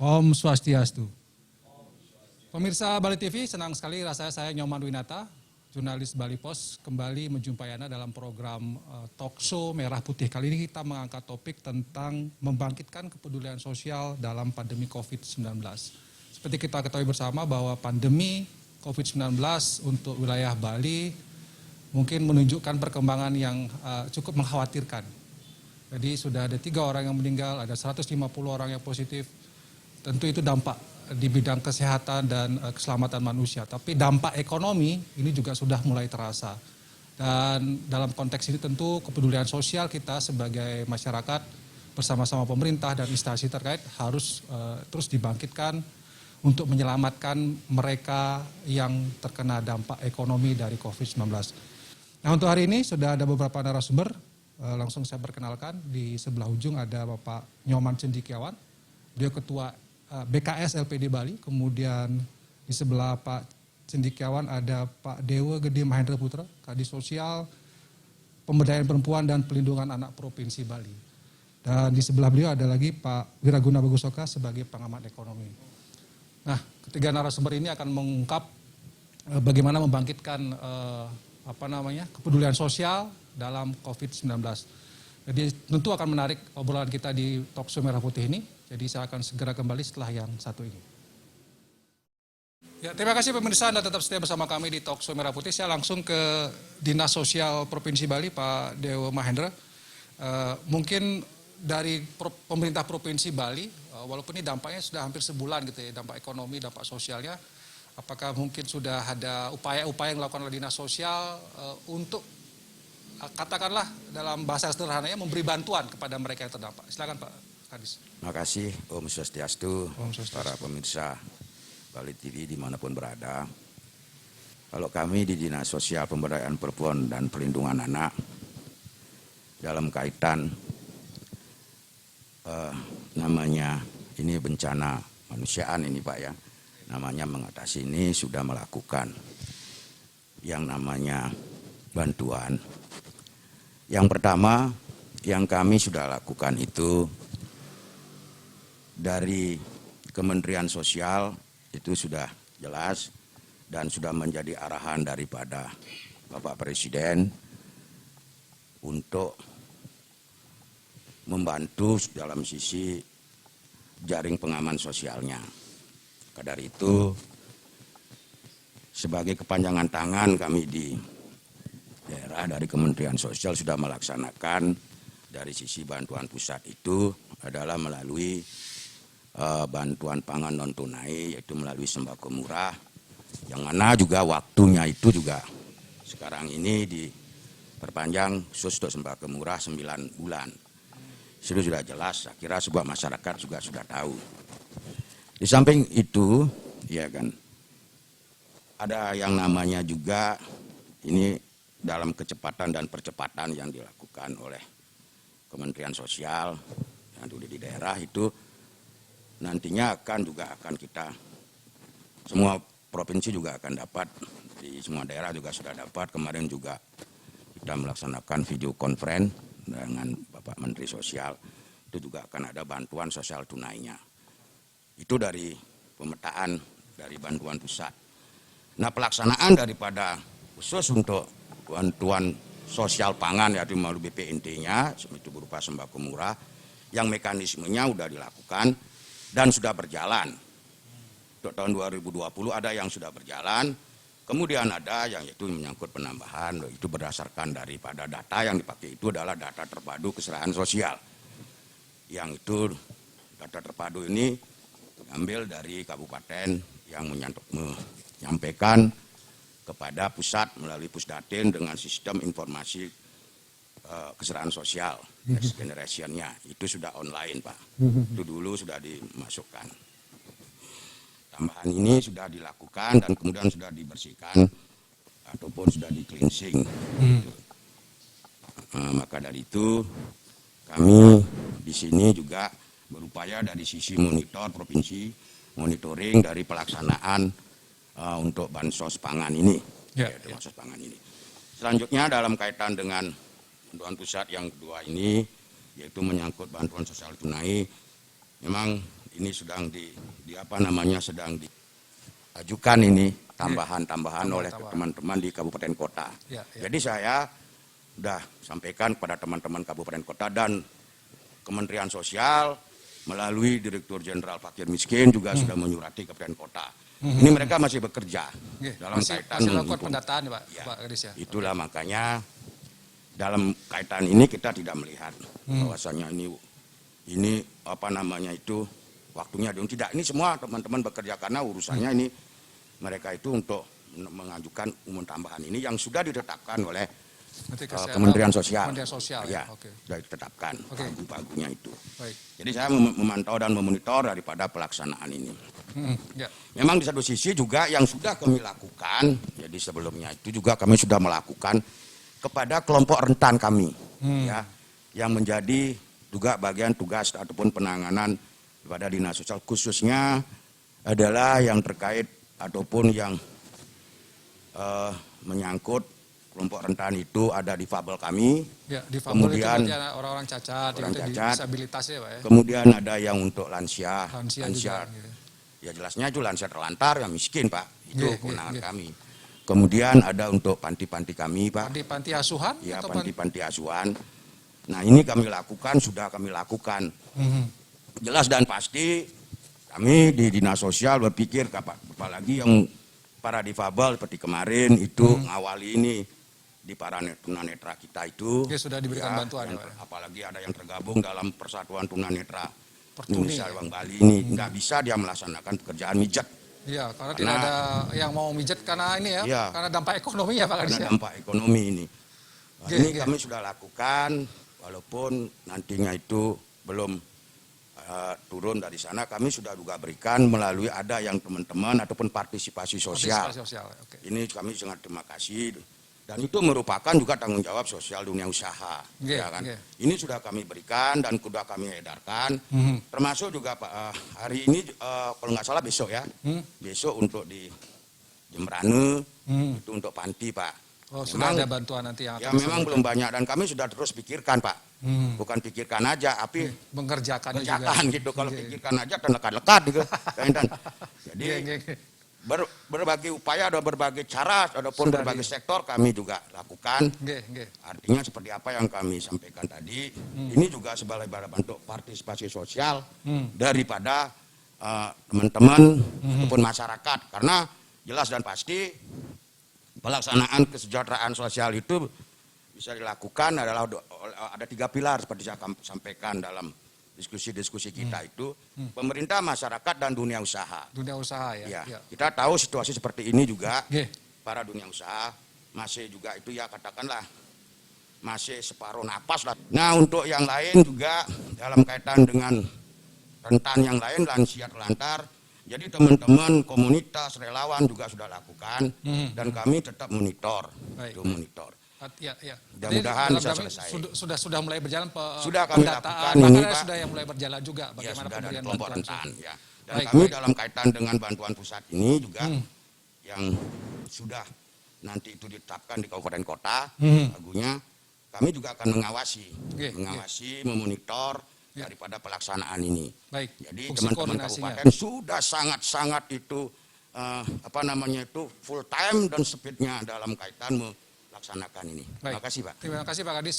Om Swastiastu. Pemirsa Bali TV, senang sekali rasanya saya Nyoman Winata, jurnalis Bali Pos, kembali menjumpai Anda dalam program talk show Merah Putih. Kali ini kita mengangkat topik tentang membangkitkan kepedulian sosial dalam pandemi COVID-19. Seperti kita ketahui bersama bahwa pandemi COVID-19 untuk wilayah Bali mungkin menunjukkan perkembangan yang cukup mengkhawatirkan. Jadi sudah ada 3 orang yang meninggal, ada 150 orang yang positif. Tentu itu dampak di bidang kesehatan dan keselamatan manusia. Tapi dampak ekonomi ini juga sudah mulai terasa. Dan dalam konteks ini tentu kepedulian sosial kita sebagai masyarakat bersama-sama pemerintah dan instansi terkait harus terus dibangkitkan untuk menyelamatkan mereka yang terkena dampak ekonomi dari COVID-19. Nah, untuk hari ini sudah ada beberapa narasumber. Langsung saya perkenalkan, di sebelah ujung ada Bapak Nyoman Cendikiawan, dia Ketua BKS LPD Bali. Kemudian di sebelah Pak Cendikiawan ada Pak Dewa Gede Mahendra Putra, Kadis Sosial, Pemberdayaan Perempuan dan Pelindungan Anak Provinsi Bali. Dan di sebelah beliau ada lagi Pak Wiraguna Bagusoka sebagai pengamat ekonomi. Nah, ketiga narasumber ini akan mengungkap bagaimana membangkitkan kepedulian sosial dalam COVID-19. Jadi tentu akan menarik obrolan kita di talk show Merah Putih ini. Jadi saya akan segera kembali setelah yang satu ini. Ya, terima kasih pemirsa, Anda tetap setia bersama kami di talk show Merah Putih. Saya langsung ke Dinas Sosial Provinsi Bali, Pak Dewa Mahendra. Mungkin dari pemerintah Provinsi Bali, walaupun ini dampaknya sudah hampir sebulan gitu ya, dampak ekonomi, dampak sosialnya, apakah mungkin sudah ada upaya-upaya yang dilakukan oleh Dinas Sosial untuk katakanlah dalam bahasa sederhananya memberi bantuan kepada mereka yang terdampak? Silakan Pak Kadis. Terima kasih Om Swastiastu, para pemirsa Bali TV dimanapun berada. Kalau kami di Dinas Sosial Pemberdayaan Perempuan dan Pelindungan Anak dalam kaitan namanya ini bencana manusiaan ini Pak ya, namanya mengatasi ini sudah melakukan yang namanya bantuan. Yang pertama yang kami sudah lakukan itu dari Kementerian Sosial itu sudah jelas dan sudah menjadi arahan daripada Bapak Presiden untuk membantu dalam sisi jaring pengaman sosialnya. Maka dari itu sebagai kepanjangan tangan kami di daerah dari Kementerian Sosial sudah melaksanakan dari sisi bantuan pusat itu adalah melalui bantuan pangan non tunai, yaitu melalui sembako murah, yang mana juga waktunya itu juga sekarang ini diperpanjang khusus untuk sembako murah 9 bulan. Itu sudah jelas, saya kira sebuah masyarakat juga sudah tahu. Di samping itu, ya kan, ada yang namanya juga ini dalam kecepatan dan percepatan yang dilakukan oleh Kementerian Sosial yang dulu di daerah itu nantinya akan kita semua provinsi juga akan dapat, di semua daerah juga sudah dapat. Kemarin juga kita melaksanakan video conference dengan Bapak Menteri Sosial, itu juga akan ada bantuan sosial tunainya. Itu dari pemetaan dari bantuan pusat. Nah, pelaksanaan daripada khusus untuk bantuan sosial pangan yaitu melalui BPNT-nya, itu berupa sembako murah, yang mekanismenya sudah dilakukan dan sudah berjalan. Untuk tahun 2020 ada yang sudah berjalan, kemudian ada yang itu menyangkut penambahan, itu berdasarkan daripada data yang dipakai itu adalah data terpadu kesejahteraan sosial. Yang itu data terpadu ini diambil dari kabupaten yang menyampaikan kepada pusat melalui Pusdatin dengan sistem informasi kesejahteraan sosial, next generation-nya. Itu sudah online Pak, itu dulu sudah dimasukkan. Tambahan ini sudah dilakukan dan kemudian sudah dibersihkan ataupun sudah di-cleansing. Maka dari itu kami di sini juga berupaya dari sisi monitor provinsi, monitoring dari pelaksanaan untuk bansos pangan ini. Bansos pangan ini. Selanjutnya dalam kaitan dengan bantuan pusat yang kedua ini, yaitu menyangkut bantuan sosial tunai, memang ini sedang sedang diajukan ini tambahan-tambahan oleh teman-teman di kabupaten kota. Jadi saya sudah sampaikan kepada teman-teman kabupaten kota dan Kementerian Sosial melalui Direktur Jenderal Fakir Miskin juga sudah menyurati kabupaten kota. Ini mereka masih bekerja dalam kaitan melakukan pendataan Pak, ya, Pak Kadis ya. Itulah makanya dalam kaitan ini kita tidak melihat bahwasanya ini waktunya tidak. Ini semua teman-teman bekerja karena urusannya ini mereka itu untuk mengajukan umum tambahan ini yang sudah ditetapkan oleh Kementerian Sosial. Ya, sudah ditetapkan pagu-pagunya itu. Baik. Jadi saya memantau dan memonitor daripada pelaksanaan ini. Memang di satu sisi juga yang sudah kami lakukan, jadi sebelumnya itu juga kami sudah melakukan kepada kelompok rentan kami, ya, yang menjadi juga bagian tugas ataupun penanganan pada dinas sosial, khususnya adalah yang terkait ataupun yang menyangkut kelompok rentan itu ada difabel kami, kemudian orang-orang cacat, disabilitas ya Pak ya. Kemudian ada yang untuk lansia juga, ya jelasnya itu lansia terlantar yang miskin Pak, itu kewenangan kami. Kemudian ada untuk panti-panti kami Pak. Panti asuhan? Ya panti-panti asuhan. Nah ini sudah kami lakukan. Jelas dan pasti kami di dinas sosial berpikir apalagi yang para difabel seperti kemarin itu ngawali ini di para tunanetra kita itu sudah diberikan bantuan apalagi ada yang tergabung dalam Persatuan Tunanetra Indonesia Bang Bali ini nggak bisa dia melaksanakan pekerjaan mijat. Iya, karena tidak ada yang mau mijat karena ini ya, karena dampak ekonomi ya Pak Kadis. Karena dampak ekonomi ini. Ini kami sudah lakukan walaupun nantinya itu belum turun dari sana, kami sudah juga berikan melalui ada yang teman-teman ataupun partisipasi sosial. Ini kami sangat terima kasih dan itu merupakan juga tanggung jawab sosial dunia usaha. Ya kan? Ini sudah kami berikan dan sudah kami edarkan, termasuk juga Pak hari ini kalau nggak salah besok ya, besok untuk di Jembrane itu untuk panti Pak. Sudah ada bantuan nanti yang ya memang belum banyak dan kami sudah terus pikirkan Pak. Bukan pikirkan aja, tapi mengerjakan juga. Gitu. Kalau pikirkan aja kan lekat-lekat gitu. Jadi berbagai upaya ada berbagai cara ataupun berbagai sektor kami juga lakukan. Artinya seperti apa yang kami sampaikan tadi, ini juga sebagai bentuk partisipasi sosial daripada teman-teman ataupun masyarakat. Karena jelas dan pasti pelaksanaan kesejahteraan sosial itu bisa dilakukan adalah ada 3 pilar seperti saya sampaikan dalam diskusi-diskusi kita itu, pemerintah, masyarakat, dan dunia usaha. Dunia usaha ya. Kita tahu situasi seperti ini juga, para dunia usaha masih juga itu ya katakanlah masih separuh napas lah. Nah untuk yang lain juga dalam kaitan dengan rentan yang lain, lansia terlantar, jadi teman-teman komunitas relawan juga sudah lakukan dan kami tetap monitor. Mudah-mudahan bisa selesai. Sudah mulai berjalan sudah kami pendataan, lakukan ini Pak. Sudah yang mulai berjalan juga bagaimana kemudian kelompok rentan ya. Dan Baik. kami dalam kaitan dengan bantuan pusat ini juga yang sudah nanti itu ditetapkan di kabupaten kota, lagunya kami juga akan mengawasi, memonitor daripada pelaksanaan ini. Baik. Jadi teman-teman kabupaten sudah sangat-sangat itu full time dan speednya dalam kaitan melaksanakan ini. Terima kasih Pak. Terima kasih Pak Kadis.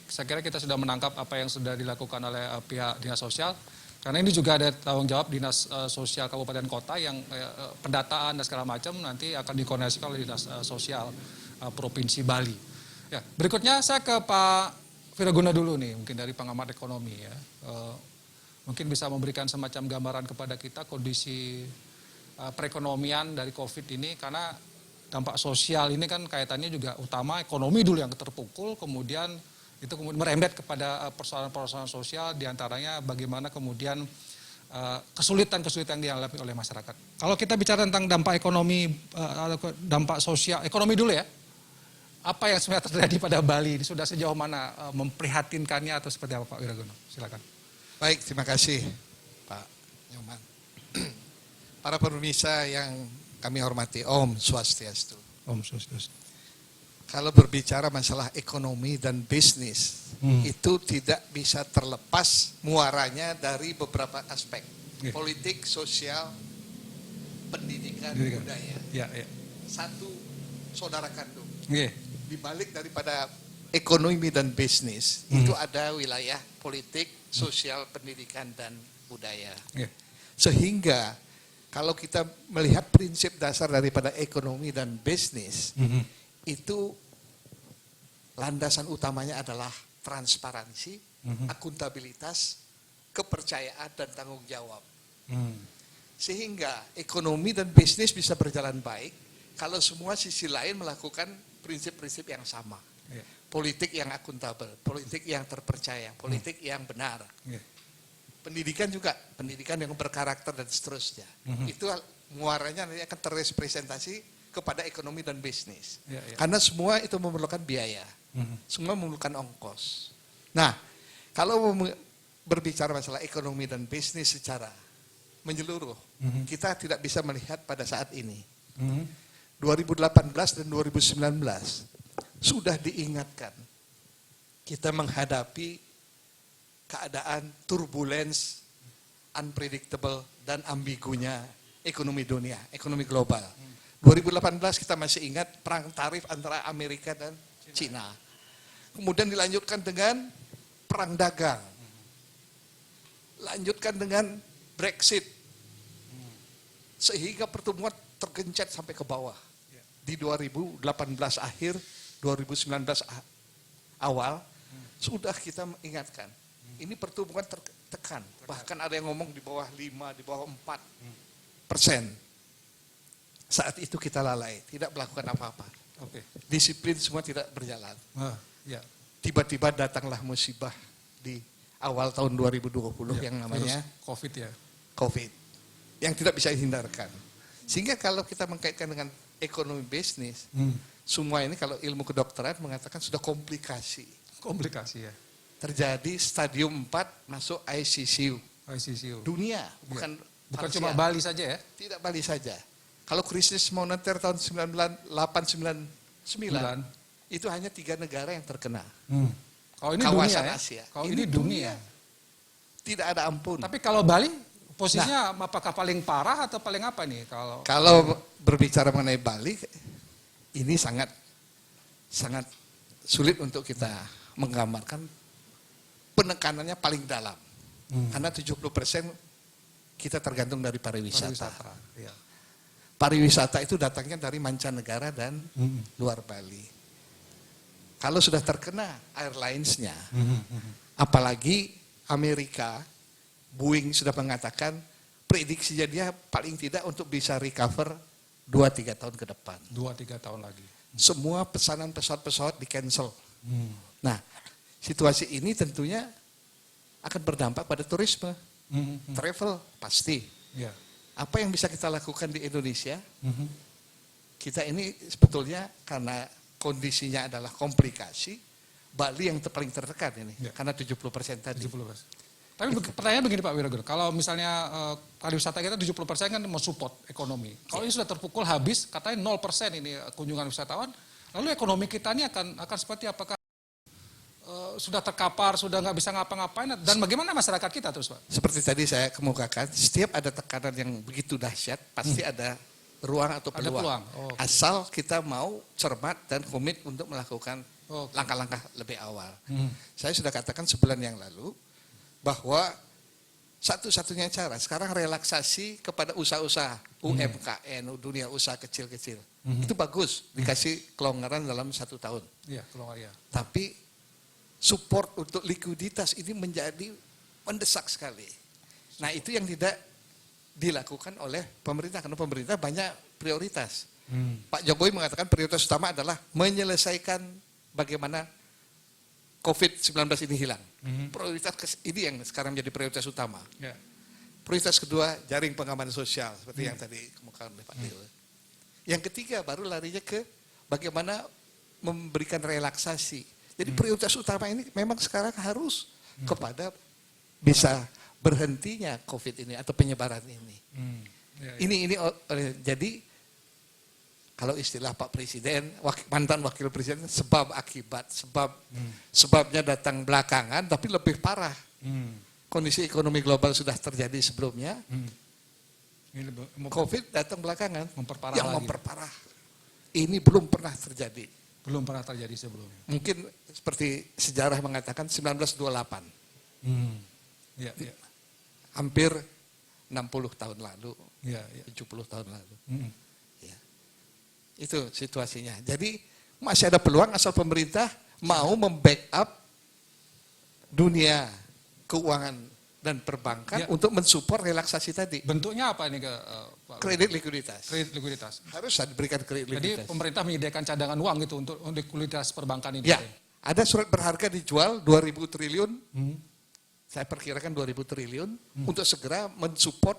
Saya kira kita sudah menangkap apa yang sudah dilakukan oleh pihak dinas sosial. Karena ini juga ada tanggung jawab dinas sosial kabupaten kota yang pendataan dan segala macam nanti akan dikoordinasikan oleh dinas sosial provinsi Bali. Ya, berikutnya saya ke Pak Viraguna dulu nih, mungkin dari pengamat ekonomi ya. Mungkin bisa memberikan semacam gambaran kepada kita kondisi perekonomian dari COVID ini, karena dampak sosial ini kan kaitannya juga utama ekonomi dulu yang terpukul, kemudian itu kemudian merembet kepada persoalan-persoalan sosial, diantaranya bagaimana kemudian kesulitan-kesulitan yang dialami oleh masyarakat. Kalau kita bicara tentang dampak ekonomi, dampak sosial, ekonomi dulu ya, apa yang sebenarnya terjadi pada Bali, sudah sejauh mana memprihatinkannya atau seperti apa Pak Wiraguna? Silakan. Baik, terima kasih Pak Nyoman. Para pemirsa yang kami hormati, Om Swastiastu. Om Swastiastu. Kalau berbicara masalah ekonomi dan bisnis, itu tidak bisa terlepas muaranya dari beberapa aspek. Oke. Politik, sosial, pendidikan, Pendidikan. budaya. Ya, ya. Satu saudara kandung. Oke. Di balik daripada ekonomi dan bisnis, itu ada wilayah politik, sosial, pendidikan, dan budaya. Oke. Sehingga kalau kita melihat prinsip dasar daripada ekonomi dan bisnis, itu landasan utamanya adalah transparansi, akuntabilitas, kepercayaan, dan tanggung jawab. Sehingga ekonomi dan bisnis bisa berjalan baik kalau semua sisi lain melakukan prinsip-prinsip yang sama. Ya. Politik yang akuntabel, politik yang terpercaya, politik yang benar. Ya. Pendidikan juga, pendidikan yang berkarakter dan seterusnya. Itu muaranya nanti akan terrepresentasi kepada ekonomi dan bisnis. Ya, ya. Karena semua itu memerlukan biaya, semua memerlukan ongkos. Nah, kalau berbicara masalah ekonomi dan bisnis secara menyeluruh, kita tidak bisa melihat pada saat ini. 2018 dan 2019 sudah diingatkan kita menghadapi keadaan turbulence, unpredictable, dan ambigunya ekonomi dunia, ekonomi global. 2018 kita masih ingat perang tarif antara Amerika dan Cina. Kemudian dilanjutkan dengan perang dagang. Lanjutkan dengan Brexit. Sehingga pertumbuhan tergencet sampai ke bawah. Di 2018 akhir, 2019 awal, sudah kita mengingatkan. Ini pertumbuhan tertekan. Bahkan ada yang ngomong di bawah 5, di bawah 4%. Saat itu kita lalai, tidak melakukan apa-apa. Oke. Disiplin semua tidak berjalan. Ya. Tiba-tiba datanglah musibah di awal tahun 2020 yang namanya Virus COVID ya. COVID. Yang tidak bisa dihindarkan. Sehingga kalau kita mengkaitkan dengan ekonomi bisnis, semua ini kalau ilmu kedokteran mengatakan sudah komplikasi. Komplikasi ya. Terjadi stadium 4 masuk ICU. ICCU. Dunia, bukan Bukan parsial. cuma Bali saja ya. Tidak Bali saja. Kalau krisis moneter tahun 1999 itu hanya 3 negara yang terkena. Kalau ini Kawasan dunia ya. Asia. Kalau ini dunia. Tidak ada ampun. Tapi kalau Bali posisinya apakah paling parah atau paling apa nih kalau Kalau berbicara mengenai Bali, ini sangat sulit untuk kita menggambarkan penekanannya paling dalam. Karena 70% kita tergantung dari pariwisata. Ya. Pariwisata itu datangnya dari mancanegara dan luar Bali. Kalau sudah terkena airlines-nya, apalagi Amerika, Boeing sudah mengatakan prediksinya dia paling tidak untuk bisa recover 2-3 tahun ke depan. 2-3 tahun lagi. Semua pesanan pesawat-pesawat di-cancel. Nah, situasi ini tentunya akan berdampak pada turisme, travel pasti. Ya. Apa yang bisa kita lakukan di Indonesia? Kita ini sebetulnya karena kondisinya adalah komplikasi, Bali yang paling tertekan ini, karena 70% tadi. 70%. Tapi pertanyaan begini Pak Wiraguna, kalau misalnya pariwisata kita 70% kan mensupport ekonomi. Kalau ini sudah terpukul habis, katanya 0% ini kunjungan wisatawan, lalu ekonomi kita ini akan seperti apakah sudah terkapar, sudah nggak bisa ngapa-ngapain, dan bagaimana masyarakat kita terus Pak? Seperti tadi saya kemukakan, setiap ada tekanan yang begitu dahsyat, pasti ada ruang atau Ada peluang. peluang. Oh, oke. Asal kita mau cermat dan komit untuk melakukan Oke. langkah-langkah lebih awal. Saya sudah katakan sebulan yang lalu, bahwa satu-satunya cara sekarang relaksasi kepada usaha-usaha UMKM, dunia usaha kecil-kecil. Itu bagus, dikasih kelonggaran dalam 1 tahun. Iya, keluar ya. Tapi support untuk likuiditas ini menjadi mendesak sekali. Nah itu yang tidak dilakukan oleh pemerintah, karena pemerintah banyak prioritas. Pak Jokowi mengatakan prioritas utama adalah menyelesaikan bagaimana COVID-19 ini hilang. Prioritas ini yang sekarang menjadi prioritas utama. Ya. Prioritas kedua, jaring pengaman sosial, seperti yang tadi kemukakan oleh Pak Dewa. Yang ketiga, baru larinya ke bagaimana memberikan relaksasi. Jadi prioritas utama ini memang sekarang harus kepada bisa berhentinya COVID ini atau penyebaran ini. Ya, ya. Ini jadi kalau istilah Pak Presiden, mantan Wakil Presiden, sebab akibat, sebabnya datang belakangan tapi lebih parah. kondisi ekonomi global sudah terjadi sebelumnya. Ini COVID datang belakangan memperparah yang lagi. memperparah. Ini belum pernah terjadi. Belum pernah terjadi sebelumnya. Mungkin seperti sejarah mengatakan 1928. Ya, ya, Hampir 60 tahun lalu, ya, ya. 70 tahun lalu. Mm. Ya. Itu situasinya. Jadi masih ada peluang asal pemerintah mau membackup dunia keuangan dan perbankan Ya. untuk mensupport relaksasi tadi. Bentuknya apa ini Pak? Kredit likuiditas. Kredit likuiditas. Harus diberikan kredit Jadi likuiditas. pemerintah menyediakan cadangan uang gitu untuk likuiditas perbankan ini. Ya, ada surat berharga dijual 2.000 triliun, Hmm. saya perkirakan 2.000 triliun untuk segera mensupport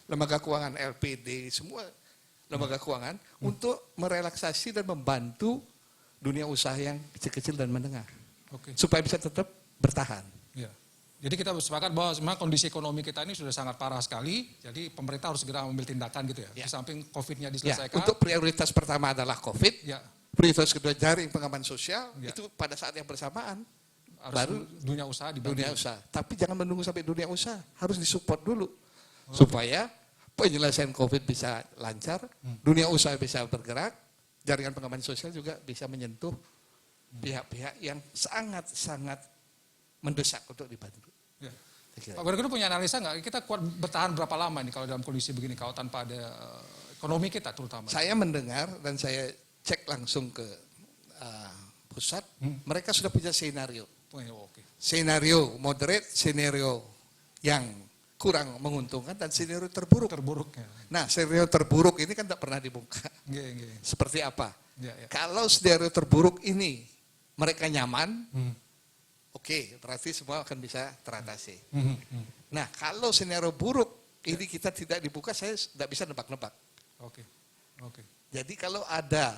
lembaga keuangan LPD, semua lembaga keuangan untuk merelaksasi dan membantu dunia usaha yang kecil-kecil dan menengah Oke. supaya bisa tetap bertahan. Ya. Jadi kita bersepakat bahwa sebenarnya kondisi ekonomi kita ini sudah sangat parah sekali. Jadi pemerintah harus segera mengambil tindakan gitu ya. Ya. Di samping COVID-nya Ya, diselesaikan. untuk prioritas pertama adalah COVID, Ya. prioritas kedua jaring pengaman sosial, Ya. itu pada saat yang bersamaan Harus baru dunia usaha dibantu. dunia usaha. Tapi jangan menunggu sampai dunia usaha, harus disupport dulu supaya penyelesaian COVID bisa lancar, dunia usaha bisa bergerak, jaringan pengaman sosial juga bisa menyentuh pihak-pihak yang sangat-sangat mendesak untuk dibantu. Ya. Saya kira. Pak Gubernur punya analisa nggak? Kita kuat bertahan berapa lama ini kalau dalam kondisi begini, kalau tanpa ada ekonomi kita terutama? Saya mendengar dan saya cek langsung ke pusat, mereka sudah punya senario. Oh, ya, oke. Senario moderate, senario yang kurang menguntungkan, dan senario terburuk. Terburuknya. Nah, senario terburuk ini kan tidak pernah dibuka. Nggih, nggih. Seperti apa? Ya, ya. Kalau senario terburuk ini mereka nyaman, Hmm. oke, berarti semua akan bisa teratasi. Hmm, hmm. Nah, kalau senario buruk ini kita tidak dibuka, saya tidak bisa nebak-nebak. Oke. Oke. Jadi kalau ada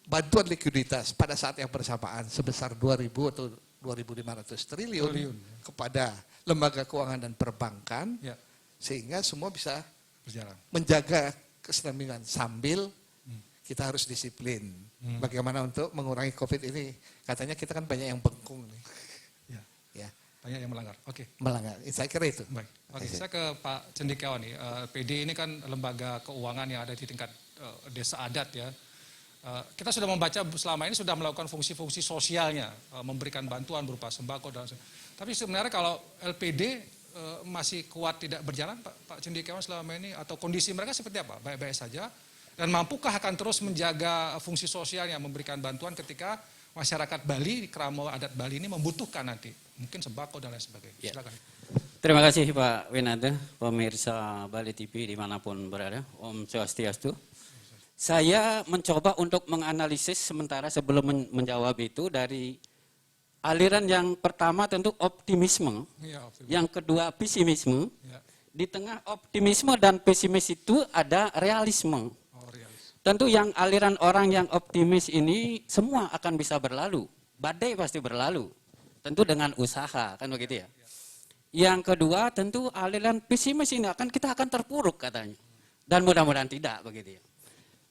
bantuan likuiditas pada saat yang bersamaan sebesar 2.000 atau 2.500 triliun Triliun. kepada lembaga keuangan dan perbankan, Ya, sehingga semua bisa berjalan. menjaga kesenambungan sambil kita harus disiplin. Bagaimana untuk mengurangi COVID ini? Katanya kita kan banyak yang bengkung nih, Ya, ya, banyak yang melanggar. Oke. melanggar. Saya kira itu. Baik. Oke, saya ke Pak Cendekiawan nih. PD ini kan lembaga keuangan yang ada di tingkat desa adat ya. Kita sudah membaca selama ini sudah melakukan fungsi-fungsi sosialnya, memberikan bantuan berupa sembako dan tapi sebenarnya kalau LPD masih kuat tidak berjalan, Pak Cendekiawan selama ini, atau kondisi mereka seperti apa? Baik-baik saja? Dan mampukah akan terus menjaga fungsi sosialnya, memberikan bantuan ketika masyarakat Bali, kerama adat Bali ini membutuhkan nanti, mungkin sembako dan lain sebagainya. Ya. Silakan. Terima kasih Pak Winata, pemirsa Bali TV dimanapun berada. Om Swastiastu. Saya mencoba untuk menganalisis sementara sebelum menjawab itu dari aliran yang pertama tentu optimisme, Iya, optimis. yang kedua pesimisme. Ya. Di tengah optimisme dan pesimis itu ada realisme. Oh, realis. Tentu yang aliran orang yang optimis ini semua akan bisa berlalu. Badai pasti berlalu. Tentu dengan usaha, kan begitu ya. Yang kedua tentu aliran pesimis ini kita akan terpuruk katanya. Dan mudah-mudahan tidak begitu ya.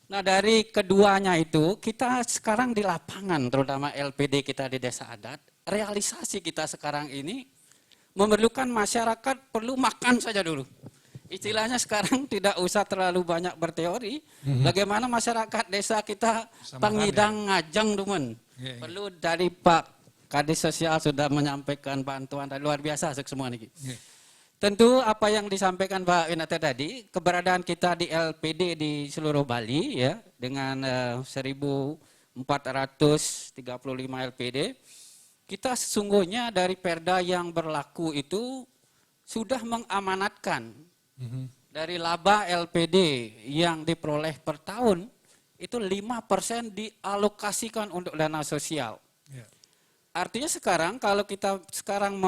Nah dari keduanya itu kita sekarang di lapangan terutama LPD kita di desa adat, realisasi kita sekarang ini memerlukan masyarakat perlu makan saja dulu. Istilahnya sekarang tidak usah terlalu banyak berteori, bagaimana masyarakat desa kita Bisa pangidang ngajang dumen. Iya, iya. Perlu dari Pak Kadis Sosial sudah menyampaikan bantuan dan luar biasa semua ini. Iya. Tentu apa yang disampaikan Pak Winata tadi, keberadaan kita di LPD di seluruh Bali ya dengan 1.435 LPD, kita sesungguhnya dari Perda yang berlaku itu sudah mengamanatkan dari laba LPD yang diperoleh per tahun itu 5% dialokasikan untuk dana sosial. Ya. Artinya sekarang kalau kita sekarang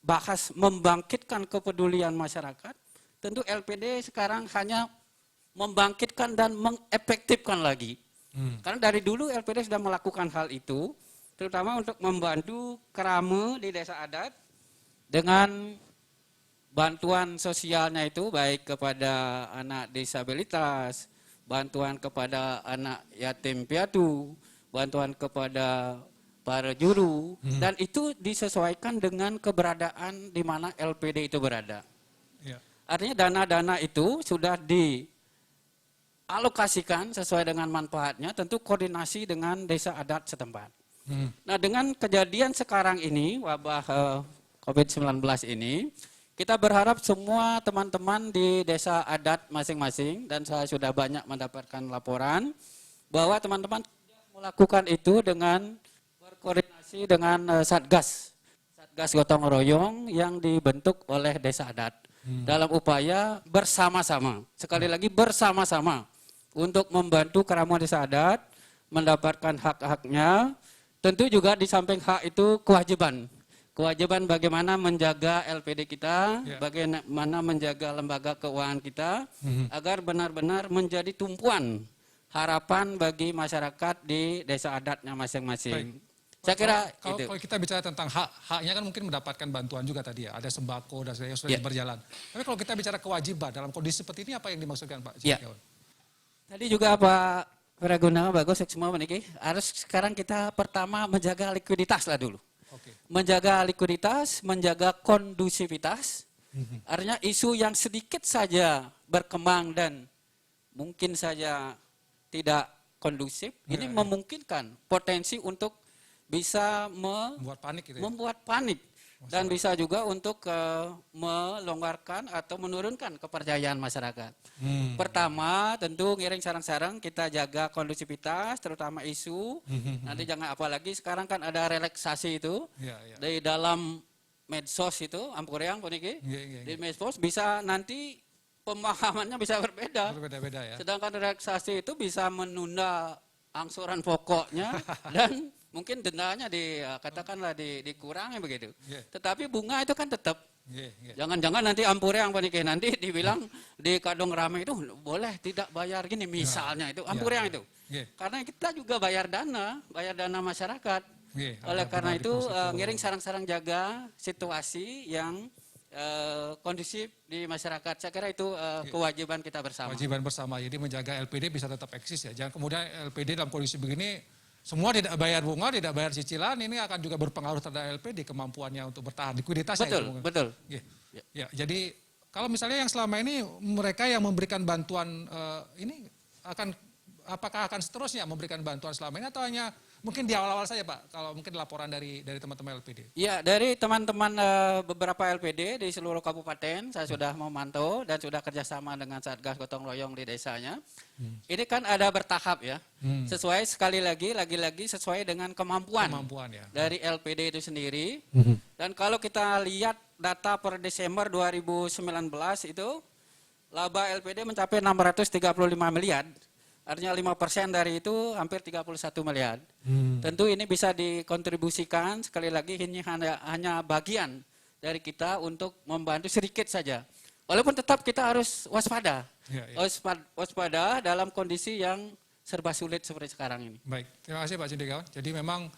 bahas membangkitkan kepedulian masyarakat, tentu LPD sekarang hanya membangkitkan dan mengefektifkan lagi. Karena dari dulu LPD sudah melakukan hal itu, terutama untuk membantu kerama di desa adat dengan bantuan sosialnya itu baik kepada anak disabilitas, bantuan kepada anak yatim piatu, bantuan kepada para juru, dan itu disesuaikan dengan keberadaan di mana LPD itu berada. Ya. Artinya dana-dana itu sudah dialokasikan sesuai dengan manfaatnya, tentu koordinasi dengan desa adat setempat. Nah, dengan kejadian sekarang ini, wabah COVID-19 ini, kita berharap semua teman-teman di desa adat masing-masing, dan saya sudah banyak mendapatkan laporan, bahwa teman-teman melakukan itu dengan berkoordinasi dengan Satgas Gotong Royong yang dibentuk oleh desa adat. Dalam upaya bersama-sama, sekali lagi bersama-sama, untuk membantu keramuan desa adat, mendapatkan hak-haknya, tentu juga di samping hak itu kewajiban. Kewajiban bagaimana menjaga LPD kita, bagaimana menjaga lembaga keuangan kita, agar benar-benar menjadi tumpuan harapan bagi masyarakat di desa adatnya masing-masing. Saya kira kalau itu. kalau kita bicara tentang haknya kan mungkin mendapatkan bantuan juga tadi ya, ada sembako dan sebagainya sudah berjalan. Tapi kalau kita bicara kewajiban dalam kondisi seperti ini apa yang dimaksudkan Pak Cendekiawan? Tadi juga Pak Pragunawan bagus semua meniki. Harus sekarang kita pertama menjaga likuiditas lah dulu. Oke. Menjaga likuiditas, menjaga kondusivitas. Artinya isu yang sedikit saja berkembang dan mungkin saja tidak kondusif, ini memungkinkan potensi untuk bisa Membuat panik gitu ya? membuat panik dan bisa juga untuk melonggarkan atau menurunkan kepercayaan masyarakat. Pertama, tentu ngiring sarang-sarang kita jaga kondusivitas, terutama isu. Nanti jangan apalagi sekarang kan ada relaksasi itu di dalam medsos itu, Ampuriang Poniki, di medsos bisa nanti pemahamannya bisa berbeda. Berbeda-beda ya. Sedangkan relaksasi itu bisa menunda angsuran pokoknya dan mungkin dendanya katakanlah dikurangi begitu. Tetapi bunga itu kan tetap. Jangan-jangan nanti Ampuriang Poniki nanti dibilang di Kadong Rame itu boleh tidak bayar gini misalnya itu Ampuriang itu. Karena kita juga bayar dana masyarakat. Oleh karena itu ngiring sarang-sarang jaga situasi yang kondusif di masyarakat. Saya kira itu kewajiban kita bersama. Kewajiban bersama. Jadi menjaga LPD bisa tetap eksis ya. Jangan kemudian LPD dalam kondisi begini semua tidak bayar bunga, tidak bayar cicilan, ini akan juga berpengaruh terhadap LPD kemampuannya untuk bertahan likuiditasnya. Betul. Ya, jadi kalau misalnya yang selama ini mereka yang memberikan bantuan ini apakah akan seterusnya memberikan bantuan selama ini atau hanya mungkin di awal-awal saja Pak, kalau mungkin laporan dari teman-teman LPD. Ya, dari teman-teman beberapa LPD di seluruh kabupaten, saya sudah memantau dan sudah kerjasama dengan Satgas Gotong Royong di desanya. Ini kan ada bertahap ya, sesuai sekali lagi sesuai dengan kemampuan Ya. dari LPD itu sendiri. Dan kalau kita lihat data per Desember 2019 itu, laba LPD mencapai 635 miliar. Artinya 5% dari itu hampir 31 miliar. Tentu ini bisa dikontribusikan, sekali lagi ini hanya bagian dari kita untuk membantu sedikit saja. Walaupun tetap kita harus waspada. Waspada dalam kondisi yang serba sulit seperti sekarang ini. Baik, terima kasih Pak Cendekiawan. Jadi memang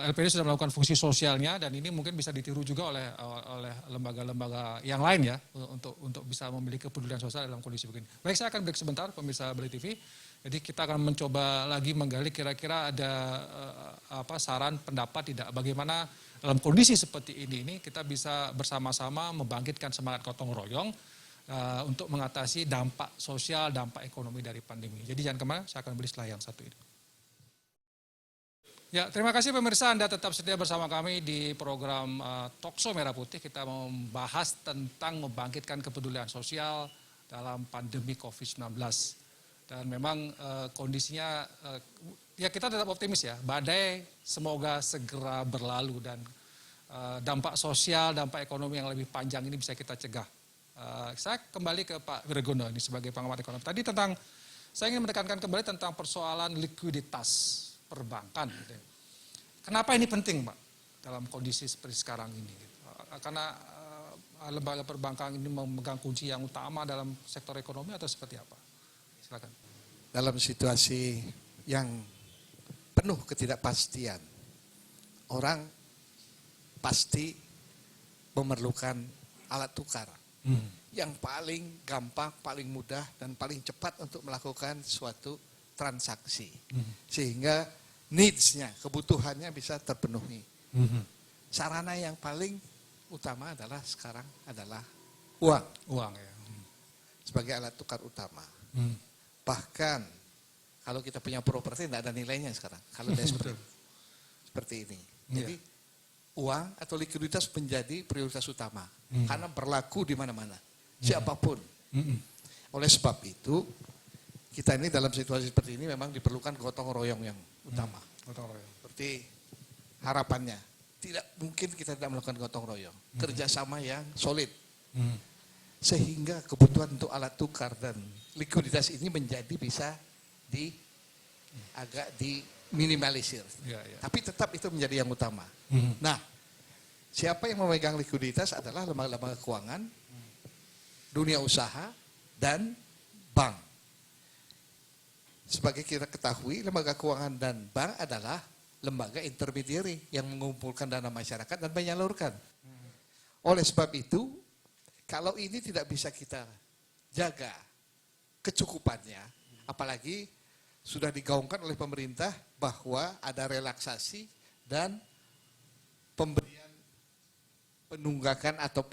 LPD sudah melakukan fungsi sosialnya dan ini mungkin bisa ditiru juga oleh lembaga-lembaga yang lain ya untuk bisa memiliki kepedulian sosial dalam kondisi begini. Baik, saya akan break sebentar pemirsa Bali TV. Jadi kita akan mencoba lagi menggali kira-kira ada saran pendapat tidak bagaimana dalam kondisi seperti ini kita bisa bersama-sama membangkitkan semangat gotong royong untuk mengatasi dampak sosial, dampak ekonomi dari pandemi. Jadi jangan kemana, saya akan beli setelah yang satu ini. Ya, terima kasih pemirsa, Anda tetap setia bersama kami di program Talkshow Merah Putih. Kita membahas tentang membangkitkan kepedulian sosial dalam pandemi COVID-19. Dan memang kondisinya, ya kita tetap optimis ya, badai semoga segera berlalu dan dampak sosial, dampak ekonomi yang lebih panjang ini bisa kita cegah. Saya kembali ke Pak Wirgono ini sebagai pengamat ekonomi. Tadi saya ingin menekankan kembali tentang persoalan likuiditas perbankan. Kenapa ini penting Pak dalam kondisi seperti sekarang ini? Karena lembaga perbankan ini memegang kunci yang utama dalam sektor ekonomi atau seperti apa? Silakan. Dalam situasi yang penuh ketidakpastian, orang pasti memerlukan alat tukar yang paling gampang, paling mudah, dan paling cepat untuk melakukan suatu transaksi. Sehingga needs-nya, kebutuhannya bisa terpenuhi. Sarana yang paling utama adalah sekarang adalah uang Uang ya. sebagai alat tukar utama. Bahkan kalau kita punya properti tidak ada nilainya sekarang. Kalau desperate seperti ini. Jadi uang atau likuiditas menjadi prioritas utama karena berlaku di mana-mana, siapapun. Oleh sebab itu kita ini dalam situasi seperti ini memang diperlukan gotong royong yang utama. Gotong royong. Seperti harapannya, tidak mungkin kita tidak melakukan gotong royong, kerjasama yang solid, sehingga kebutuhan untuk alat tukar dan likuiditas ini menjadi bisa agak diminimalisir. Ya, ya. Tapi tetap itu menjadi yang utama. Nah, siapa yang memegang likuiditas adalah lembaga-lembaga keuangan, dunia usaha, dan bank. Sebagai kita ketahui, lembaga keuangan dan bank adalah lembaga intermediary yang mengumpulkan dana masyarakat dan menyalurkan. Oleh sebab itu, kalau ini tidak bisa kita jaga kecukupannya, apalagi sudah digaungkan oleh pemerintah bahwa ada relaksasi dan pemberian penunggakan atau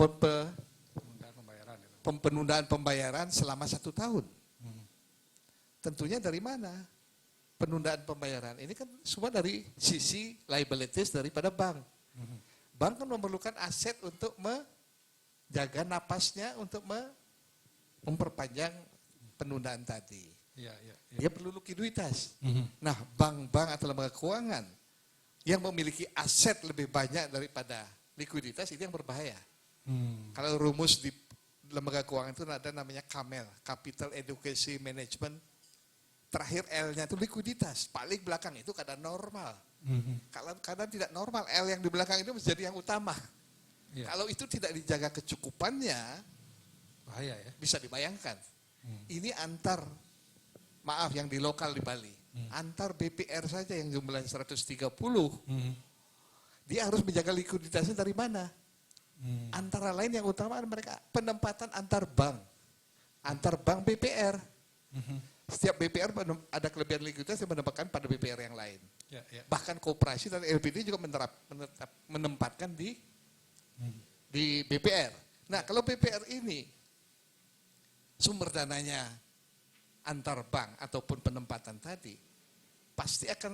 penundaan pembayaran selama 1 tahun. Tentunya dari mana? Penundaan pembayaran ini kan semua dari sisi liabilities daripada bank. Bank kan memerlukan aset untuk menjaga napasnya untuk memperpanjang penundaan tadi. Ya, ya, ya. Dia perlu likuiditas. Nah, bank-bank atau lembaga keuangan yang memiliki aset lebih banyak daripada likuiditas itu yang berbahaya. Kalau rumus di lembaga keuangan itu ada namanya CAMEL, Capital Adequacy Management. Terakhir L-nya itu likuiditas, paling belakang itu keadaan normal. Kalau keadaan tidak normal, L yang di belakang itu menjadi yang utama. Ya. Kalau itu tidak dijaga kecukupannya, Bahaya ya. bisa dibayangkan. Ini maaf yang di lokal di Bali, antar BPR saja yang jumlahnya 130, dia harus menjaga likuiditasnya dari mana? Antara lain yang utama mereka penempatan antar bank BPR. Setiap BPR ada kelebihan likuiditas yang menempatkan pada BPR yang lain. Ya, ya. Bahkan koperasi dan LPD juga menempatkan di BPR. Nah, kalau BPR ini sumber dananya antar bank ataupun penempatan tadi pasti akan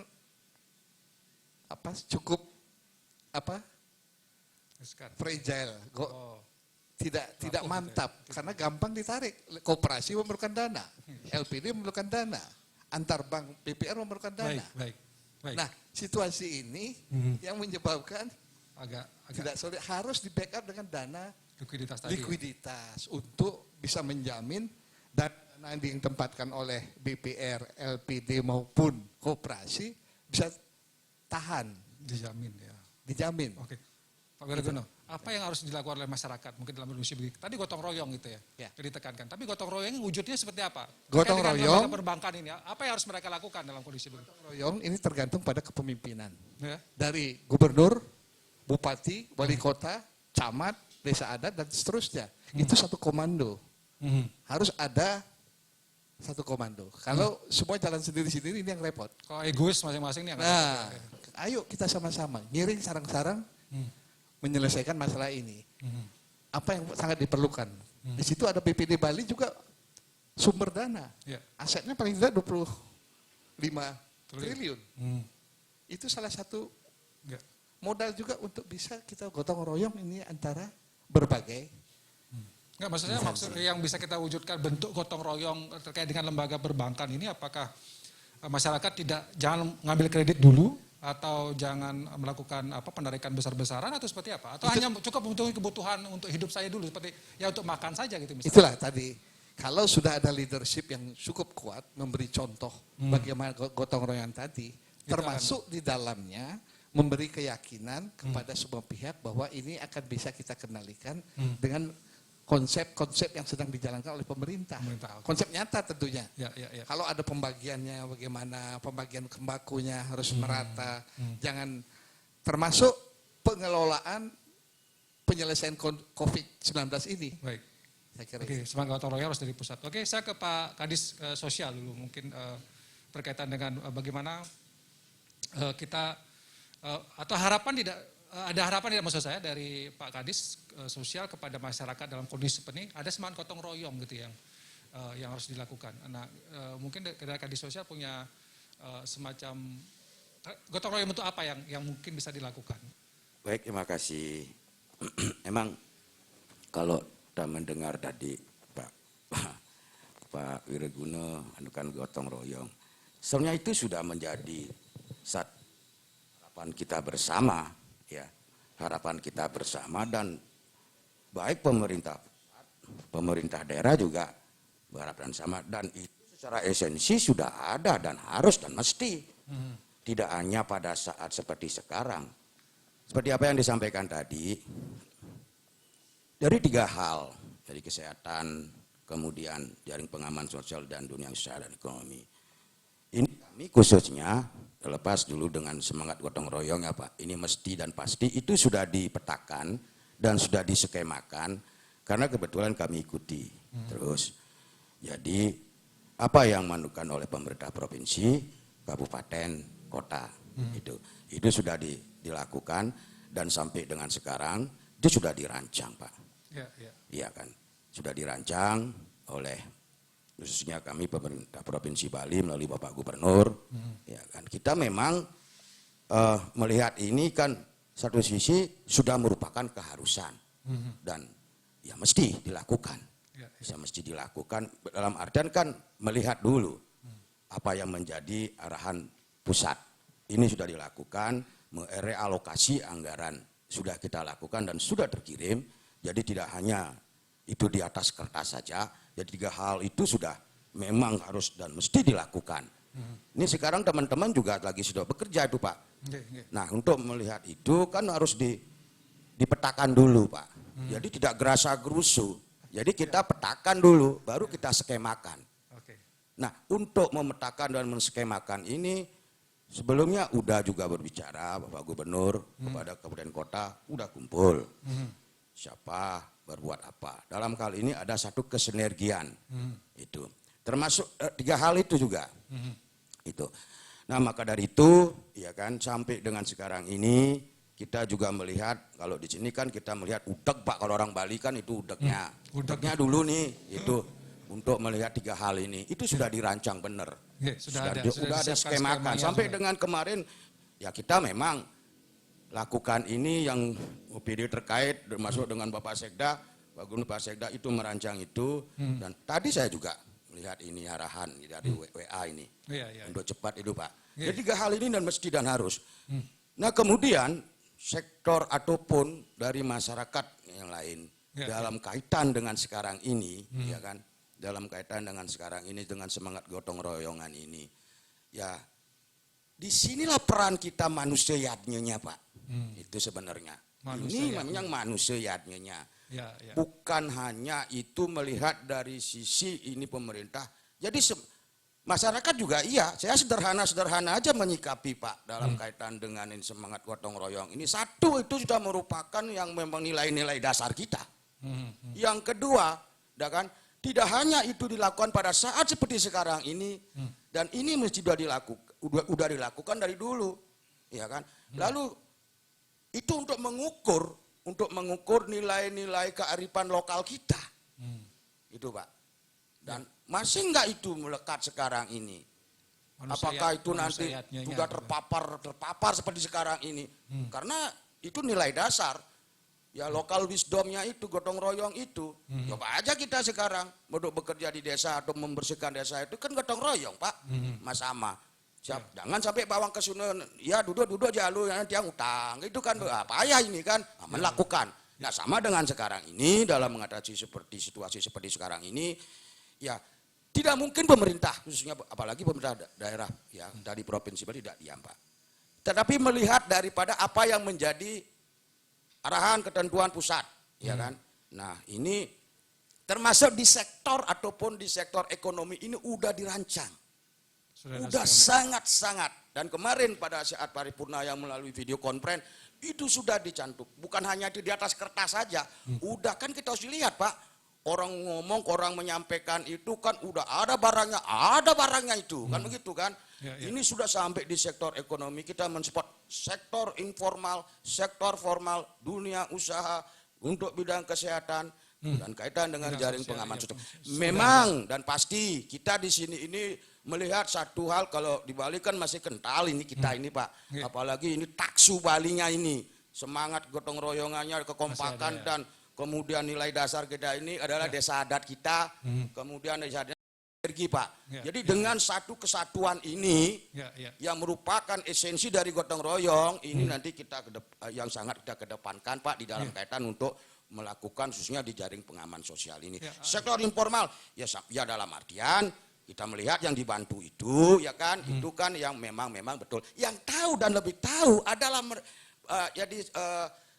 cukup Riskan. fragile, Oh. tidak mantap karena gampang ditarik. Koperasi memerlukan dana, LPD memerlukan dana, antar bank BPR memerlukan dana. Baik. Nah, situasi ini yang menyebabkan Agak tidak solid, harus di backup dengan dana likuiditas tadi. likuiditas untuk bisa menjamin dana yang ditempatkan oleh BPR, LPD maupun koperasi bisa tahan, Dijamin ya. dijamin. Oke. Pak Wirgono, apa yang harus dilakukan oleh masyarakat mungkin dalam kondisi begitu? Tadi gotong royong gitu ya, Ya. yang ditekankan. Tapi gotong royong ini wujudnya seperti apa? Gotong Terkait dengan royong- lembaga perbankan ini, apa yang harus mereka lakukan dalam kondisi begitu? Royong ini tergantung pada kepemimpinan. Ya. Dari gubernur, bupati, wali kota, camat, desa adat, dan seterusnya. Itu satu komando. Harus ada satu komando. Kalau semua jalan sendiri-sendiri ini yang repot. Kalau egois masing-masing ini yang Nah, ayo kita sama-sama ngiring sarang-sarang menyelesaikan masalah ini. Apa yang sangat diperlukan? Di situ ada BPD Bali juga sumber dana. Ya. Asetnya paling tidak 25 triliun. Itu salah satu Ya. modal juga untuk bisa kita gotong royong ini antara berbagai. Enggak, maksudnya maksud yang bisa kita wujudkan bentuk gotong royong terkait dengan lembaga perbankan ini, apakah masyarakat jangan ngambil kredit dulu atau jangan melakukan penarikan besar-besaran atau seperti apa? Atau hanya cukup memenuhi kebutuhan untuk hidup saya dulu seperti ya untuk makan saja gitu misalnya. Itulah tadi. Kalau sudah ada leadership yang cukup kuat memberi contoh bagaimana gotong royong tadi, termasuk di dalamnya memberi keyakinan kepada semua pihak bahwa ini akan bisa kita kendalikan dengan konsep-konsep yang sedang dijalankan oleh pemerintah. Pemerintah, oke. Konsep nyata tentunya. Ya. Kalau ada pembagiannya bagaimana, pembagian sembakonya harus merata. Jangan termasuk pengelolaan penyelesaian COVID-19 ini. Baik. Saya kira Oke, semangat gotong royong harus dari pusat. Oke, saya ke Pak Kadis Sosial dulu mungkin berkaitan dengan bagaimana kita atau harapan tidak ada harapan tidak maksud saya dari Pak Kadis sosial kepada masyarakat dalam kondisi seperti ini, ada semangat gotong royong gitu yang harus dilakukan. Nah, mungkin dari Kadis sosial punya semacam gotong royong untuk apa yang mungkin bisa dilakukan. Baik, terima kasih. Emang kalau kita mendengar tadi Pak Wiraguna anukan gotong royong, sebenarnya itu sudah menjadi harapan kita bersama, ya, harapan kita bersama, dan baik pemerintah daerah juga berharapan sama, dan itu secara esensi sudah ada dan harus dan mesti, tidak hanya pada saat seperti sekarang. Seperti apa yang disampaikan tadi, dari 3 hal, dari kesehatan, kemudian jaring pengaman sosial dan dunia usaha dan ekonomi. Ini kami khususnya, terlepas dulu dengan semangat gotong royong ya Pak, ini mesti dan pasti itu sudah dipetakan dan sudah diskemakan karena kebetulan kami ikuti. Terus, jadi apa yang dilakukan oleh pemerintah provinsi, kabupaten, kota, itu sudah dilakukan dan sampai dengan sekarang itu sudah dirancang Pak. Iya kan, sudah dirancang oleh khususnya kami pemerintah Provinsi Bali melalui Bapak Gubernur, ya kan. Kita memang melihat ini kan satu sisi sudah merupakan keharusan dan ya mesti dilakukan, bisa mesti dilakukan dalam artian kan melihat dulu apa yang menjadi arahan pusat. Ini sudah dilakukan, merealokasi anggaran sudah kita lakukan dan sudah terkirim. Jadi tidak hanya itu di atas kertas saja, jadi 3 hal itu sudah memang harus dan mesti dilakukan. Ini sekarang teman-teman juga lagi sudah bekerja itu Pak. Nah untuk melihat itu kan harus dipetakan dulu Pak. Jadi tidak gerasa gerusu. Jadi kita petakan dulu, baru kita skemakan. Nah untuk memetakan dan menskemakan ini, sebelumnya udah juga berbicara Bapak Gubernur kepada kabupaten kota, udah kumpul. Siapa berbuat apa. Dalam hal ini ada satu kesinergian. Itu. Termasuk 3 hal itu juga. Itu. Nah, maka dari itu, ya kan, sampai dengan sekarang ini kita juga melihat, kalau di sini kan kita melihat udeg Pak, kalau orang Bali kan itu udegnya. Udegnya dulu nih, itu untuk melihat 3 hal ini. Itu sudah dirancang benar. Sudah ada skemakan. Sampai dengan kemarin, ya kita memang lakukan ini yang OPD terkait termasuk dengan Bapak Sekda, Pak Gubernur Pak Sekda itu merancang itu, dan tadi saya juga melihat ini arahan dari WA ini untuk cepat itu Pak. Jadi 3 hal ini dan mesti dan harus. Nah kemudian sektor ataupun dari masyarakat yang lain dalam kaitan dengan sekarang ini, ya kan, dalam kaitan dengan sekarang ini dengan semangat gotong royongan ini, ya disinilah peran kita manusianya Pak. Itu sebenarnya. Ini memang manusianya. Bukan hanya itu melihat dari sisi ini pemerintah. Jadi masyarakat juga iya, saya sederhana aja menyikapi Pak dalam kaitan dengan ini semangat gotong royong. Ini satu itu sudah merupakan yang memang nilai-nilai dasar kita. Yang kedua, ya kan, tidak hanya itu dilakukan pada saat seperti sekarang ini, dan ini mesti sudah dilakukan dari dulu, ya kan. Lalu itu untuk mengukur nilai-nilai kearifan lokal kita, itu Pak. Dan masih enggak itu melekat sekarang ini? Apakah itu nanti juga terpapar seperti sekarang ini? Karena itu nilai dasar, ya lokal wisdomnya itu, gotong royong itu. Coba aja kita sekarang untuk bekerja di desa atau membersihkan desa itu kan gotong royong Pak, sama. Jangan sampai bawang ke Sunan, ya duduk aja lu nanti yang utang, itu kan apa ya ini kan, melakukan. Nah sama dengan sekarang ini dalam mengatasi situasi seperti sekarang ini, ya tidak mungkin pemerintah khususnya apalagi pemerintah daerah ya dari provinsi tidak diam Pak. Tetapi melihat daripada apa yang menjadi arahan ketentuan pusat, ya kan. Nah ini termasuk di sektor ataupun di sektor ekonomi ini udah dirancang. Udah sangat-sangat, dan kemarin pada saat paripurna yang melalui video konferensi itu sudah dicantum, bukan hanya di atas kertas saja, udah kan kita harus lihat Pak, orang ngomong, orang menyampaikan itu kan udah ada barangnya itu, kan begitu kan. Ya, ya. Ini sudah sampai di sektor ekonomi, kita mensupport sektor informal, sektor formal, dunia usaha, untuk bidang kesehatan, dan kaitan dengan Bidang jaring sosial, pengaman ya, sosial. sudah Memang dan pasti kita di sini ini melihat satu hal, kalau di Bali kan masih kental ini kita ini Pak. Ya. Apalagi ini taksu Balinya ini, semangat gotong royongannya, kekompakan ya. dan kemudian nilai dasar kita ini adalah desa adat kita, kemudian desa adat energi Pak. Ya, Jadi ya, dengan satu kesatuan ini Ya, ya. yang merupakan esensi dari gotong royong ini nanti kita yang sangat kita kedepankan Pak di dalam kaitan untuk melakukan khususnya di jaring pengaman sosial ini. Ya. Sektor informal ya dalam artian kita melihat yang dibantu itu ya kan itu kan yang memang betul. Yang tahu dan lebih tahu adalah jadi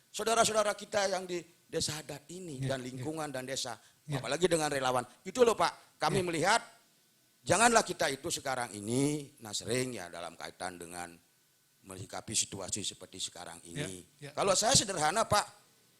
saudara-saudara kita yang di desa adat ini dan lingkungan dan desa. Apalagi dengan relawan. Itu loh Pak, kami melihat janganlah kita itu sekarang ini sering ya dalam kaitan dengan menyikapi situasi seperti sekarang ini. Kalau saya sederhana Pak,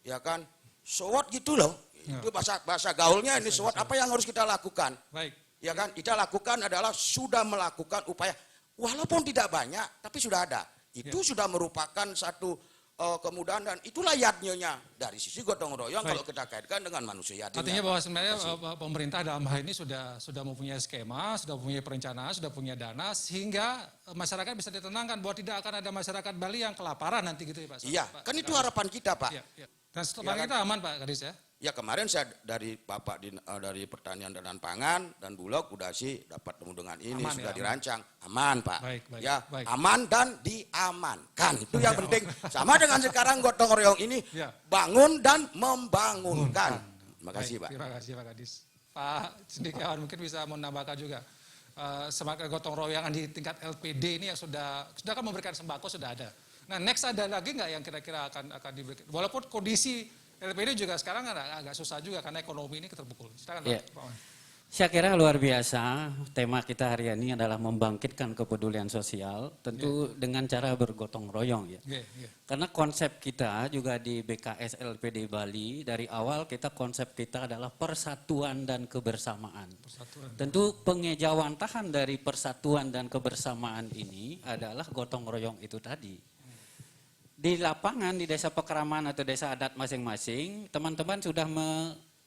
ya kan, so what gitu loh. Itu bahasa gaulnya ini so what, apa yang harus kita lakukan? Baik. Ya kan, kita lakukan adalah sudah melakukan upaya, walaupun tidak banyak, tapi sudah ada. Itu sudah merupakan satu kemudahan dan itulah yadnya dari sisi gotong royong kalau kita kaitkan dengan manusia. Artinya bahwa sebenarnya pemerintah dalam hal ini sudah mempunyai skema, sudah mempunyai perencanaan, sudah punya dana sehingga masyarakat bisa ditenangkan bahwa tidak akan ada masyarakat Bali yang kelaparan nanti gitu ya Pak. Iya, kan itu harapan kita Pak. Iya, iya. Dan setelah kita aman Pak Kadis ya. Ya kemarin saya dari Bapak dari Pertanian dan Pangan dan Bulog udah sih dapat temu dengan ini Aman, sudah ya, dirancang aman Pak. Baik, ya baik. aman dan diamankan itu yang penting. Sama dengan sekarang gotong royong ini Ya. bangun dan membangunkan. Terima kasih Pak. Terima kasih Pak Kadis. Pak Cendekiawan mungkin bisa menambahkan juga semangat gotong royongan di tingkat LPD ini yang sudah kan memberikan sembako sudah ada. Nah next ada lagi nggak yang kira-kira akan diberikan? Walaupun kondisi LPD juga sekarang agak susah juga karena ekonomi ini keterpukul. Silakan Pak Wan. Saya kira luar biasa tema kita hari ini adalah membangkitkan kepedulian sosial tentu dengan cara bergotong royong ya. Karena konsep kita juga di BKS LPD Bali dari awal konsep kita adalah persatuan dan kebersamaan. Tentu pengejawantahan dari persatuan dan kebersamaan ini adalah gotong royong itu tadi. Di lapangan, di desa Pekeraman atau desa adat masing-masing, teman-teman sudah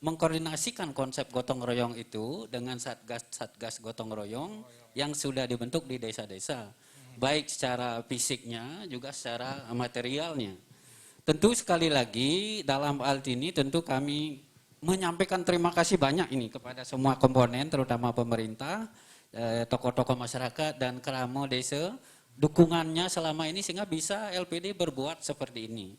mengkoordinasikan konsep gotong royong itu dengan satgas gotong royong yang sudah dibentuk di desa-desa. Baik secara fisiknya, juga secara materialnya. Tentu sekali lagi dalam hal ini tentu kami menyampaikan terima kasih banyak ini kepada semua komponen, terutama pemerintah, tokoh-tokoh masyarakat dan keramo desa, dukungannya selama ini sehingga bisa LPD berbuat seperti ini.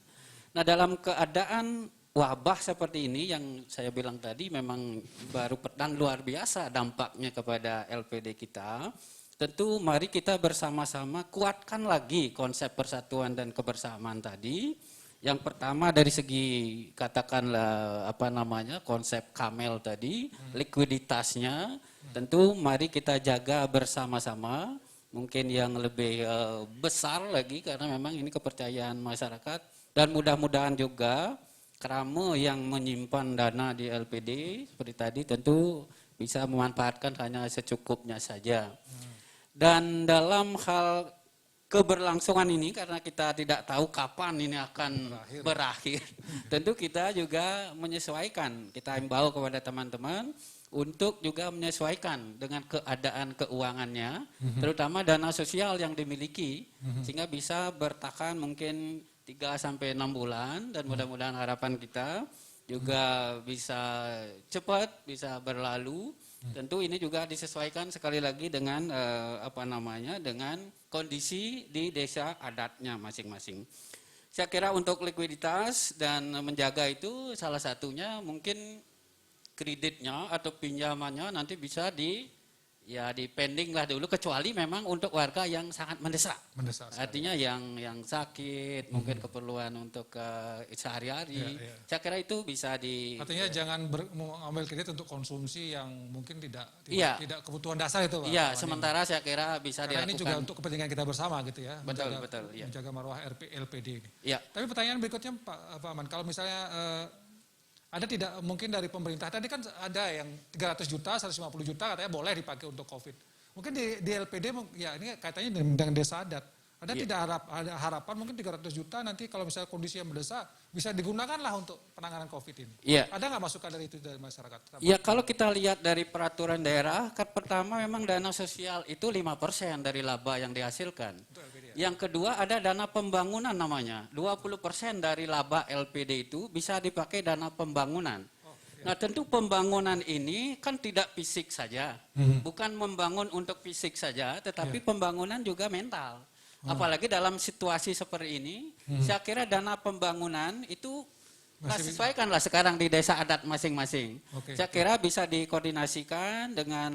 Nah dalam keadaan wabah seperti ini yang saya bilang tadi memang baru dan luar biasa dampaknya kepada LPD kita, tentu mari kita bersama-sama kuatkan lagi konsep persatuan dan kebersamaan tadi. Yang pertama dari segi katakanlah konsep Kamel tadi, likuiditasnya, tentu mari kita jaga bersama-sama. Mungkin yang lebih besar lagi karena memang ini kepercayaan masyarakat dan mudah-mudahan juga keramo yang menyimpan dana di LPD seperti tadi tentu bisa memanfaatkan hanya secukupnya saja. Dan dalam hal keberlangsungan ini karena kita tidak tahu kapan ini akan berakhir tentu kita juga menyesuaikan, kita himbau kepada teman-teman untuk juga menyesuaikan dengan keadaan keuangannya, terutama dana sosial yang dimiliki, sehingga bisa bertahan mungkin 3-6 bulan, dan mudah-mudahan harapan kita juga bisa cepat, bisa berlalu. Tentu ini juga disesuaikan sekali lagi dengan dengan kondisi di desa adatnya masing-masing. Saya kira untuk likuiditas dan menjaga itu salah satunya mungkin kreditnya atau pinjamannya nanti bisa di pending lah dulu, kecuali memang untuk warga yang sangat mendesak. Artinya yang sakit, mungkin keperluan untuk sehari-hari. Saya kira itu bisa Artinya jangan mengambil kredit untuk konsumsi yang mungkin tidak kebutuhan dasar itu Pak. Iya, sementara saya kira bisa karena dilakukan. ini juga untuk kepentingan kita bersama gitu ya. Betul. Menjaga marwah LPD ini. Iya. Tapi pertanyaan berikutnya Pak Aman, kalau misalnya ada tidak mungkin dari pemerintah, tadi kan ada yang 300 juta, 150 juta katanya boleh dipakai untuk COVID. Mungkin di LPD, ya ini kaitannya dengan desa adat. Ada tidak ada harapan mungkin 300 juta nanti kalau misalnya kondisi yang mendesak bisa digunakan lah untuk penanganan COVID ini. Iya. Ada nggak masukan dari itu dari masyarakat? Ya kalau kita lihat dari peraturan daerah, kan pertama memang dana sosial itu 5% dari laba yang dihasilkan. Untuk LPD ya? Yang kedua ada dana pembangunan namanya. 20% dari laba LPD itu bisa dipakai dana pembangunan. Nah tentu pembangunan ini kan tidak fisik saja. Bukan membangun untuk fisik saja, tetapi pembangunan juga mental. Apalagi dalam situasi seperti ini, saya kira dana pembangunan itu sesuaikanlah sekarang di desa adat masing-masing. Saya kira bisa dikoordinasikan dengan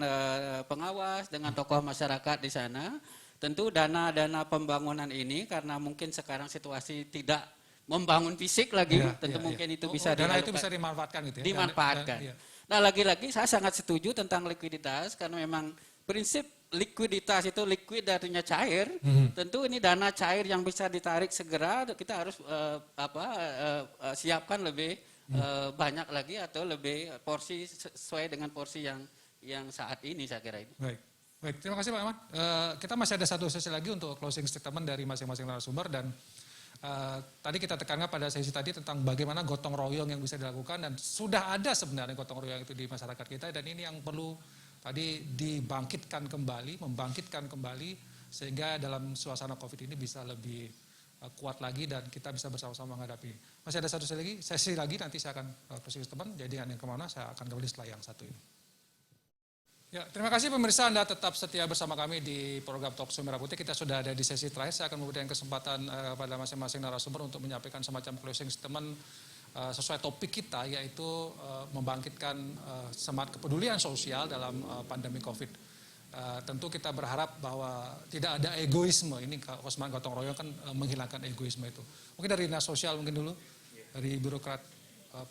pengawas, dengan tokoh masyarakat di sana. Tentu dana-dana pembangunan ini karena mungkin sekarang situasi tidak membangun fisik lagi, tentu mungkin itu bisa dana itu bisa dimanfaatkan gitu ya. Dimanfaatkan. Nah, lagi-lagi saya sangat setuju tentang likuiditas karena memang prinsip likuiditas itu liquid artinya cair. Tentu ini dana cair yang bisa ditarik segera, kita harus siapkan lebih banyak lagi atau lebih porsi sesuai dengan porsi yang saat ini saya kira ini. Baik, terima kasih Pak Ahmad. Kita masih ada satu sesi lagi untuk closing statement dari masing-masing narasumber dan tadi kita tekankan pada sesi tadi tentang bagaimana gotong royong yang bisa dilakukan dan sudah ada sebenarnya gotong royong itu di masyarakat kita dan ini yang perlu tadi membangkitkan kembali sehingga dalam suasana COVID ini bisa lebih kuat lagi dan kita bisa bersama-sama menghadapi. Masih ada satu sesi lagi nanti saya akan closing statement, jadi yang kemana saya akan kembali setelah yang satu ini. Ya, terima kasih pemirsa Anda tetap setia bersama kami di program Talkshow Merah Putih. Kita sudah ada di sesi terakhir, saya akan memberikan kesempatan pada masing-masing narasumber untuk menyampaikan semacam closing statement sesuai topik kita yaitu membangkitkan semangat kepedulian sosial dalam pandemi COVID. Tentu kita berharap bahwa tidak ada egoisme, ini semangat gotong royong kan menghilangkan egoisme itu. Mungkin dari dinas sosial mungkin dulu, dari birokrat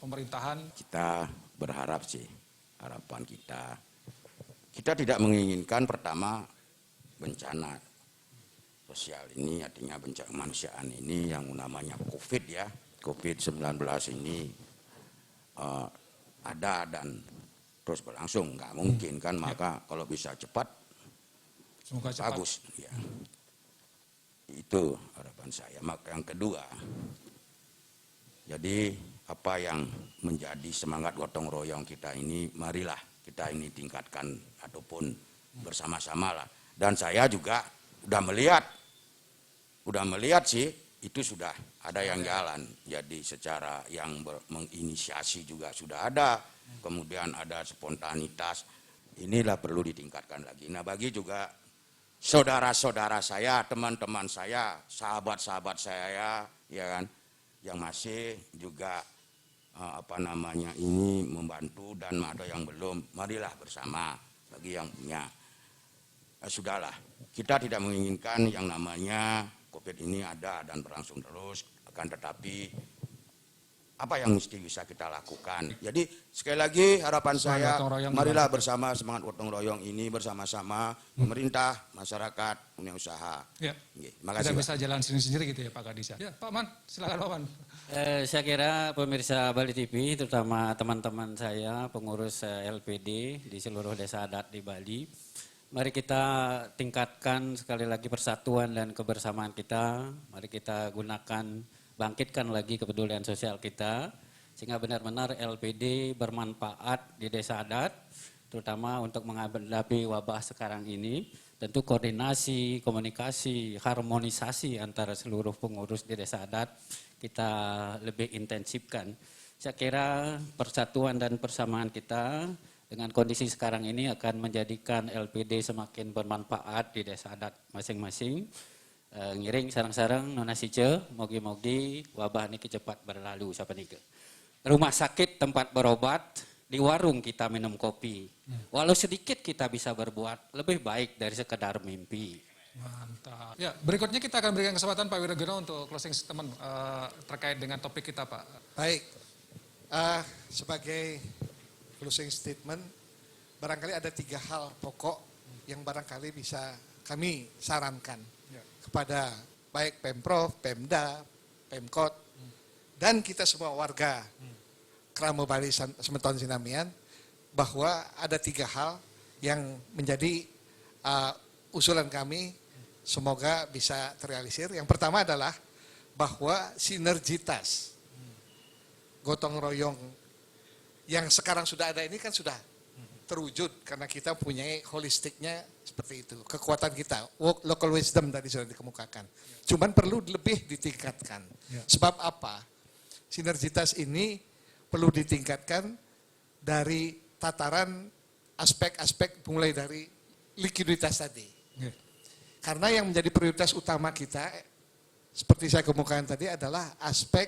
pemerintahan. Kita berharap sih, harapan kita tidak menginginkan pertama bencana sosial ini, artinya bencana kemanusiaan ini yang namanya COVID ya. COVID-19 ini ada dan terus berlangsung, nggak mungkin kan, maka kalau bisa cepat, bagus. Ya. Itu harapan saya. Maka yang kedua, jadi apa yang menjadi semangat gotong royong kita ini, marilah kita ini tingkatkan ataupun bersama-sama lah. Dan saya juga udah melihat sih, itu sudah ada yang jalan. Jadi secara yang menginisiasi juga sudah ada. Kemudian ada spontanitas. Inilah perlu ditingkatkan lagi. Nah bagi juga saudara-saudara saya, teman-teman saya, sahabat-sahabat saya, ya kan, yang masih juga ini membantu dan ada yang belum, marilah bersama. Bagi yang punya, sudahlah. Kita tidak menginginkan yang namanya COVID ini ada dan berlangsung terus, akan tetapi apa yang mesti bisa kita lakukan. Jadi sekali lagi harapan saya, marilah bersama semangat gotong royong ini bersama-sama pemerintah, masyarakat, dunia usaha. Ya. Terima kasih. Kita bisa jalan sendiri-sendiri gitu ya Pak Kadis. Ya Pak Man, silakan Pak Man. Saya kira pemirsa Bali TV, terutama teman-teman saya pengurus LPD di seluruh desa adat di Bali, mari kita tingkatkan sekali lagi persatuan dan kebersamaan kita. Mari kita bangkitkan lagi kepedulian sosial kita, sehingga benar-benar LPD bermanfaat di desa adat, terutama untuk menghadapi wabah sekarang ini. Tentu koordinasi, komunikasi, harmonisasi antara seluruh pengurus di desa adat kita lebih intensifkan. Saya kira persatuan dan persamaan kita dengan kondisi sekarang ini akan menjadikan LPD semakin bermanfaat di desa adat masing-masing. Ngiring sarang-sarang nona sice, mogi-mogi wabah ini cepat berlalu siapa nih. Rumah sakit tempat berobat, di warung kita minum kopi. Walau sedikit kita bisa berbuat lebih baik dari sekedar mimpi. Mantap. Ya, berikutnya kita akan berikan kesempatan Pak Wirogono untuk closing statement terkait dengan topik kita, Pak. Baik, sebagai closing statement, barangkali ada 3 hal pokok yang barangkali bisa kami sarankan kepada baik Pemprov, Pemda, Pemkot, dan kita semua warga. Kramo Bali Semeton Sinamian bahwa ada 3 hal yang menjadi usulan kami semoga bisa terrealisir. Yang pertama adalah bahwa sinergitas gotong royong yang sekarang sudah ada ini kan sudah terwujud karena kita punya holistiknya seperti itu. Kekuatan kita, local wisdom tadi sudah dikemukakan. Cuman perlu lebih ditingkatkan. Sebab apa? Sinergitas ini perlu ditingkatkan dari tataran aspek-aspek mulai dari likuiditas tadi. Karena yang menjadi prioritas utama kita, seperti saya kemukakan tadi adalah aspek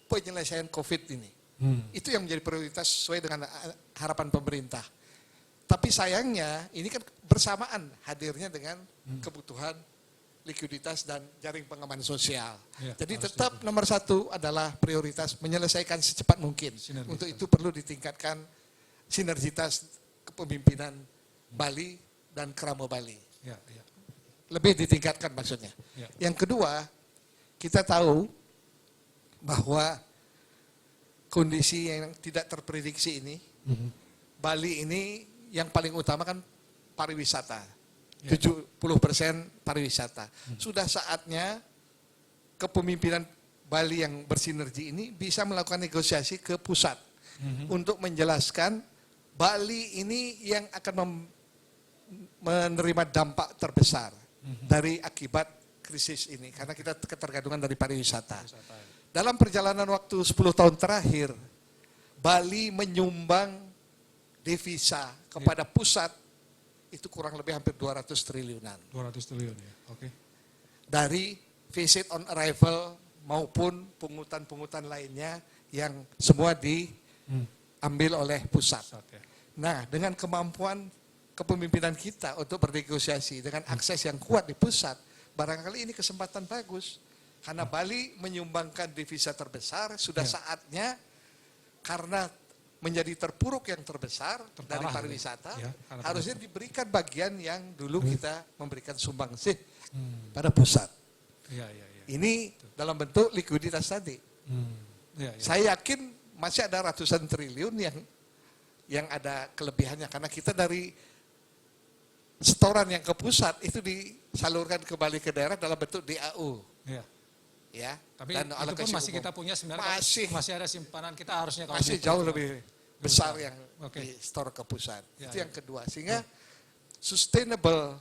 penyelesaian COVID ini. Itu yang menjadi prioritas sesuai dengan harapan pemerintah. Tapi sayangnya ini kan bersamaan hadirnya dengan kebutuhan likuiditas dan jaring pengaman sosial. Jadi tetap nomor 1 adalah prioritas menyelesaikan secepat mungkin. Untuk itu perlu ditingkatkan sinergitas kepemimpinan Bali dan Kramo Bali. Lebih ditingkatkan maksudnya. Yang kedua, kita tahu bahwa kondisi yang tidak terprediksi ini, Bali ini yang paling utama kan pariwisata. 70% pariwisata. Sudah saatnya kepemimpinan Bali yang bersinergi ini bisa melakukan negosiasi ke pusat untuk menjelaskan Bali ini yang akan menerima dampak terbesar dari akibat krisis ini karena kita ketergantungan dari pariwisata. Dalam perjalanan waktu 10 tahun terakhir, Bali menyumbang devisa kepada pusat itu kurang lebih hampir 200 triliunan. 200 triliun ya, oke. Dari visit on arrival maupun pungutan-pungutan lainnya yang semua diambil oleh pusat. Nah, dengan kemampuan kepemimpinan kita untuk bernegosiasi dengan akses yang kuat di pusat, barangkali ini kesempatan bagus. Karena Bali menyumbangkan devisa terbesar, sudah saatnya karena menjadi terpuruk yang terbesar dari pariwisata, harusnya diberikan bagian yang dulu kita memberikan sumbangsih pada pusat. Ini dalam bentuk likuiditas tadi. Saya yakin masih ada ratusan triliun yang ada kelebihannya karena kita dari setoran yang ke pusat itu disalurkan kembali ke daerah dalam bentuk DAU. Ya, tapi dan itu pun masih kita punya sebenarnya masih ada simpanan kita harusnya masih jauh lebih besar yang di store ke pusat. Itu yang kedua. Sehingga sustainable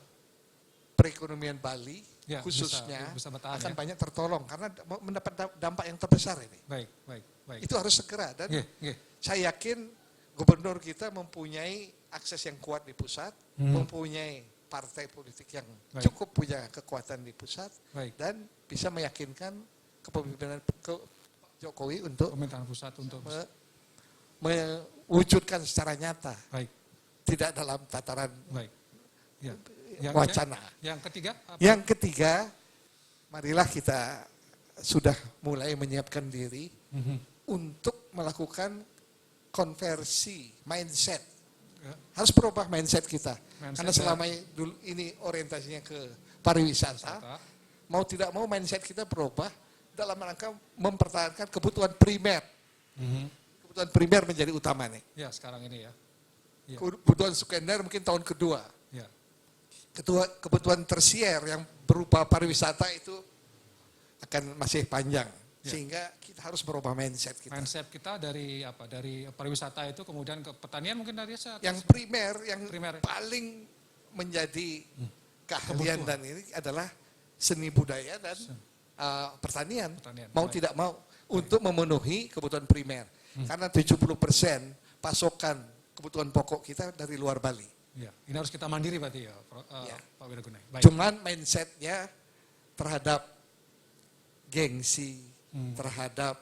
perekonomian Bali khususnya akan banyak tertolong karena mendapat dampak yang terbesar ini. Baik. Itu harus segera dan saya yakin gubernur kita mempunyai akses yang kuat di pusat, mempunyai partai politik yang cukup punya kekuatan di pusat dan bisa meyakinkan kepemimpinan Jokowi untuk pemerintahan pusat untuk mewujudkan secara nyata. Tidak dalam tataran wacana. Yang ketiga apa? Yang ketiga, marilah kita sudah mulai menyiapkan diri untuk melakukan konversi mindset. Harus berubah mindset kita. Karena selama ini orientasinya ke pariwisata, mau tidak mau mindset kita berubah dalam rangka mempertahankan kebutuhan primer. Kebutuhan primer menjadi utama nih. Ya, sekarang ini ya. Kebutuhan sekunder mungkin tahun kedua. Kebutuhan tersier yang berupa pariwisata itu akan masih panjang. Sehingga kita harus merubah mindset kita. Mindset kita dari apa? Dari pariwisata itu kemudian ke pertanian mungkin dari yang primer, yang paling menjadi keahlian dan ini adalah seni budaya dan pertanian. Mau tidak mau untuk memenuhi kebutuhan primer. Karena 70% pasokan kebutuhan pokok kita dari luar Bali. Ini harus kita mandiri berarti ya, Pak Wiradgunai. Cuman mindsetnya terhadap gengsi, terhadap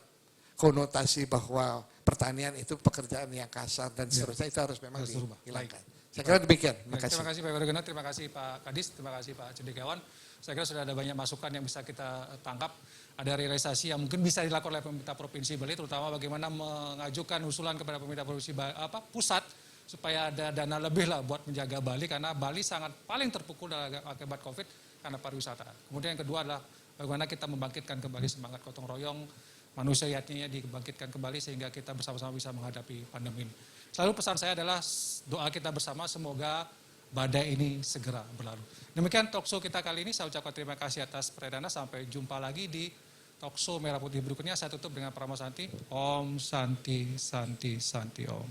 konotasi bahwa pertanian itu pekerjaan yang kasar dan seterusnya itu harus memang dihilangkan. Saya kira demikian. Terima kasih Pak Wiradgunai, terima kasih Pak Kadis, terima kasih Pak Cendekiawan. Saya kira sudah ada banyak masukan yang bisa kita tangkap. Ada realisasi yang mungkin bisa dilakukan oleh pemerintah Provinsi Bali, terutama bagaimana mengajukan usulan kepada pemerintah Provinsi pusat supaya ada dana lebih lah buat menjaga Bali karena Bali sangat paling terpukul akibat COVID karena pariwisata. Kemudian yang kedua adalah bagaimana kita membangkitkan kembali semangat gotong royong manusianya dibangkitkan kembali sehingga kita bersama-sama bisa menghadapi pandemi ini. Selalu pesan saya adalah doa kita bersama semoga badai ini segera berlalu. Demikian talkshow kita kali ini. Saya ucapkan terima kasih atas perhatiannya. Sampai jumpa lagi di talkshow Merah Putih berikutnya. Saya tutup dengan Parama Santi. Om Santi Santi Santi Om.